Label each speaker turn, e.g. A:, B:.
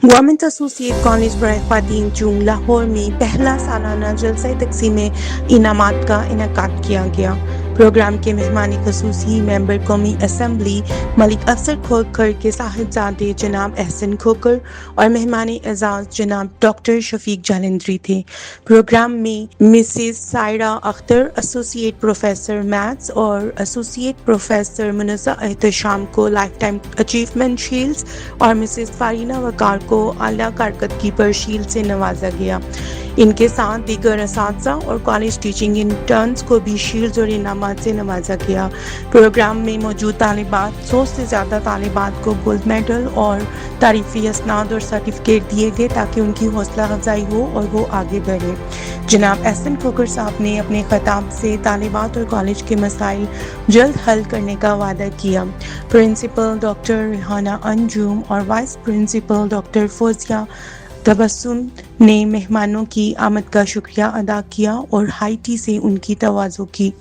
A: Government associate college बरए ख्वातीन जून लाहौर में पहला सालाना जलसा तकसीम इनामात का इनेकाद किया गया। प्रोग्राम के मेहमान खसूसी मेंबर कौमी असम्बली मलिक अफसर खोखर के साहिबजादे जनाब एहसन खोखर और मेहमान एजाज जनाब डॉक्टर शफीक जालंधरी थे। प्रोग्राम में Mrs Saira Akhtar associate professor maths और एसोसिएट प्रोफेसर मुनज़्ज़ा एहतशाम को लाइफ टाइम अचीवमेंट शील्ड्स और मिसेस फारीना वकार को आला कारकर्दगी पर शील्ड से नवाजा गया। इनके साथ दीगर असातिज़ा और कॉलेज टीचिंग इंटर्न्स को भी शील्ड्स और इनामात से नवाजा गया। प्रोग्राम में मौजूद तालिबात 100 से ज़्यादा तालिबात को गोल्ड मेडल और तारीफ़ी असनाद और सर्टिफिकेट दिए गए ताकि उनकी हौसला अफजाई हो और वो आगे बढ़े। जनाब एहसन खोखर साहब ने अपने खिताब से तालिबात और कॉलेज के मसाइल जल्द हल करने का वादा किया। प्रिंसिपल डॉक्टर रिहाना अंजुम और vice principal doctor Fauzia Tabassum ने मेहमानों की आमद का शुक्रिया अदा किया और हाई टी से उनकी तवाज़ो की।